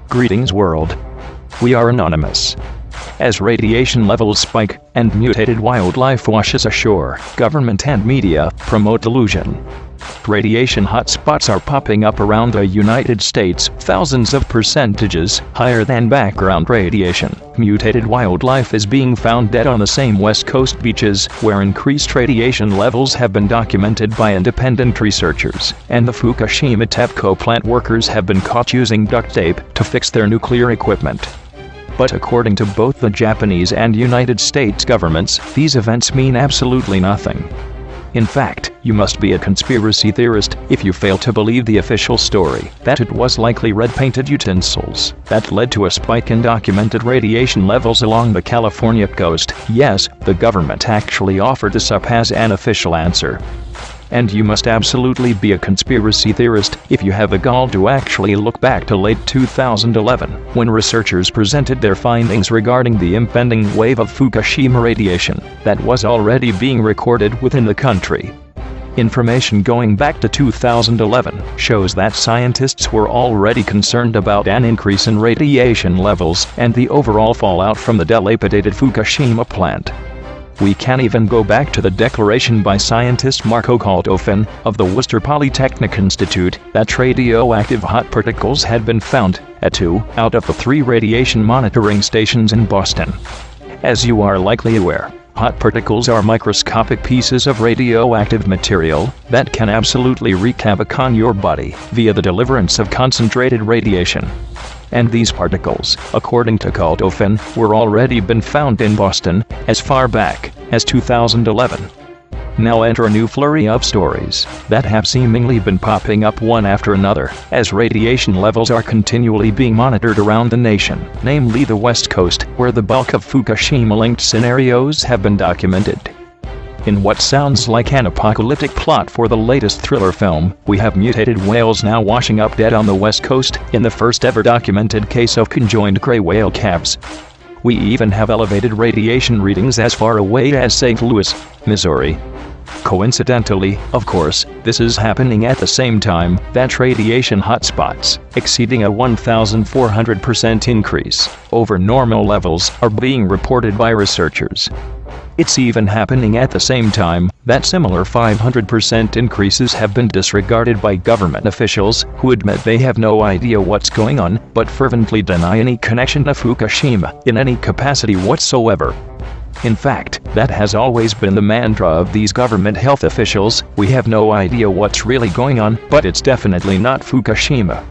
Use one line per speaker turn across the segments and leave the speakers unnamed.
Greetings world. We are anonymous. As radiation levels spike and mutated wildlife washes ashore, government and media promote delusion. Radiation hotspots are popping up around the United States, thousands of percentages higher than background radiation. Mutated wildlife is being found dead on the same West Coast beaches where increased radiation levels have been documented by independent researchers, and the Fukushima TEPCO plant workers have been caught using duct tape to fix their nuclear equipment. But according to both the Japanese and United States governments, these events mean absolutely nothing. In fact, you must be a conspiracy theorist if you fail to believe the official story that it was likely red-painted utensils that led to a spike in documented radiation levels along the California coast. Yes, the government actually offered this up as an official answer. And you must absolutely be a conspiracy theorist if you have the gall to actually look back to late 2011, when researchers presented their findings regarding the impending wave of Fukushima radiation that was already being recorded within the country. Information going back to 2011 shows that scientists were already concerned about an increase in radiation levels and the overall fallout from the dilapidated Fukushima plant. We can even go back to the declaration by scientist Marco Kaltofen of the Worcester Polytechnic Institute that radioactive hot particles had been found at 2 out of the 3 radiation monitoring stations in Boston. As you are likely aware, hot particles are microscopic pieces of radioactive material that can absolutely wreak havoc on your body via the deliverance of concentrated radiation. And these particles, according to Kaltofen, were already been found in Boston as far back as 2011. Now enter a new flurry of stories that have seemingly been popping up one after another as radiation levels are continually being monitored around the nation, namely the West Coast, where the bulk of Fukushima-linked scenarios have been documented. In what sounds like an apocalyptic plot for the latest thriller film, we have mutated whales now washing up dead on the West Coast in the first ever documented case of conjoined gray whale calves. We even have elevated radiation readings as far away as St. Louis, Missouri. Coincidentally, of course, this is happening at the same time that radiation hotspots, exceeding a 1,400% increase over normal levels, are being reported by researchers. It's even happening at the same time that similar 500% increases have been disregarded by government officials who admit they have no idea what's going on but fervently deny any connection to Fukushima in any capacity whatsoever. In fact, that has always been the mantra of these government health officials: we have no idea what's really going on, but it's definitely not Fukushima.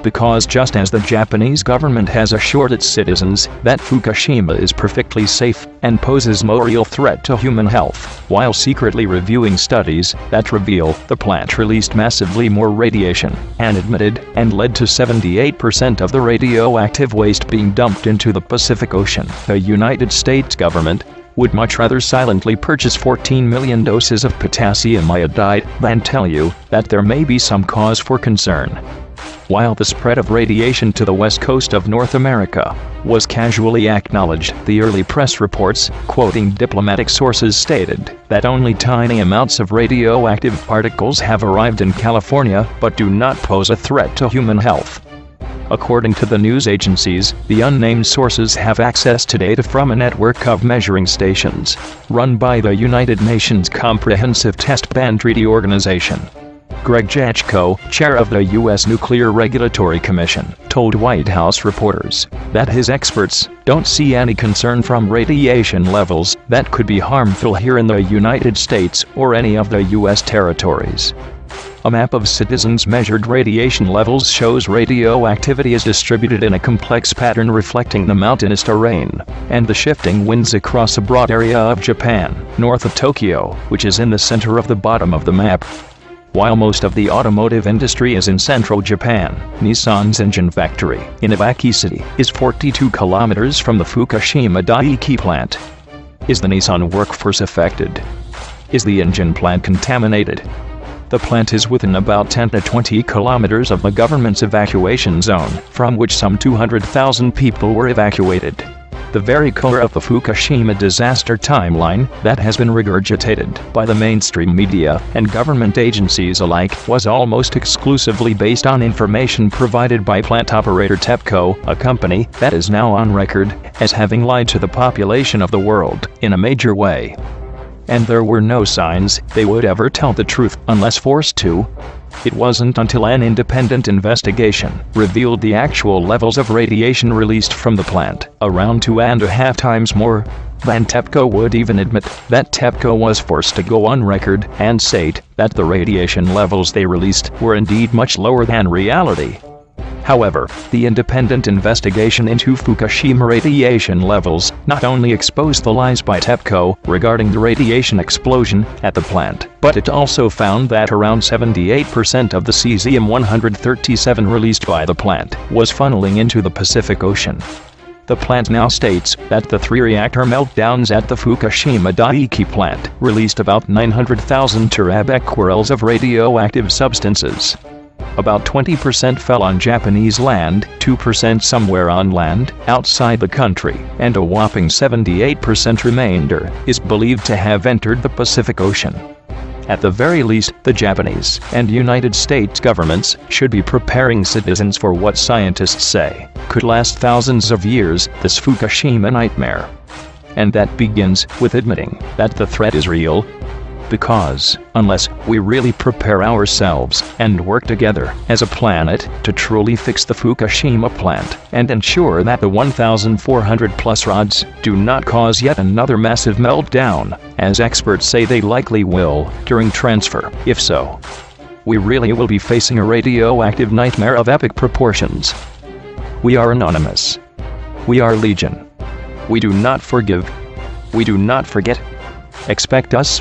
Because just as the Japanese government has assured its citizens that Fukushima is perfectly safe and poses no real threat to human health, while secretly reviewing studies that reveal the plant released massively more radiation and emitted and led to 78% of the radioactive waste being dumped into the Pacific Ocean, the United States government would much rather silently purchase 14 million doses of potassium iodide than tell you that there may be some cause for concern. While the spread of radiation to the west coast of North America was casually acknowledged, the early press reports, quoting diplomatic sources, stated that only tiny amounts of radioactive particles have arrived in California but do not pose a threat to human health. According to the news agencies, the unnamed sources have access to data from a network of measuring stations run by the United Nations Comprehensive Test Ban Treaty Organization. Greg Jachko, chair of the U.S. Nuclear Regulatory Commission, told White House reporters that his experts don't see any concern from radiation levels that could be harmful here in the United States or any of the U.S. territories. A map of citizens' measured radiation levels shows radioactivity is distributed in a complex pattern reflecting the mountainous terrain and the shifting winds across a broad area of Japan, north of Tokyo, which is in the center of the bottom of the map. While most of the automotive industry is in central Japan, Nissan's engine factory in Iwaki City is 42 kilometers from the Fukushima Daiichi plant. Is the Nissan workforce affected? Is the engine plant contaminated? The plant is within about 10 to 20 kilometers of the government's evacuation zone, from which some 200,000 people were evacuated. the very core of the Fukushima disaster timeline that has been regurgitated by the mainstream media and government agencies alike was almost exclusively based on information provided by plant operator TEPCO, a company that is now on record as having lied to the population of the world in a major way. And there were no signs they would ever tell the truth unless forced to. It wasn't until an independent investigation revealed the actual levels of radiation released from the plant, around 2.5 times more than TEPCO would even admit, that TEPCO was forced to go on record and state that the radiation levels they released were indeed much lower than reality. However, the independent investigation into Fukushima radiation levels not only exposed the lies by TEPCO regarding the radiation explosion at the plant, but it also found that around 78% of the cesium-137 released by the plant was funneling into the Pacific Ocean. The plant now states that the 3 reactor meltdowns at the Fukushima Daiichi plant released about 900,000 terabecquerels of radioactive substances. About 20% fell on Japanese land, 2% somewhere on land outside the country, and a whopping 78% remainder is believed to have entered the Pacific Ocean. At the very least, the Japanese and United States governments should be preparing citizens for what scientists say could last thousands of years, this Fukushima nightmare. And that begins with admitting that the threat is real. Because, unless we really prepare ourselves and work together as a planet to truly fix the Fukushima plant and ensure that the 1,400 plus rods do not cause yet another massive meltdown, as experts say they likely will during transfer, if so, we really will be facing a radioactive nightmare of epic proportions. We are anonymous. We are legion. We do not forgive. We do not forget. Expect us.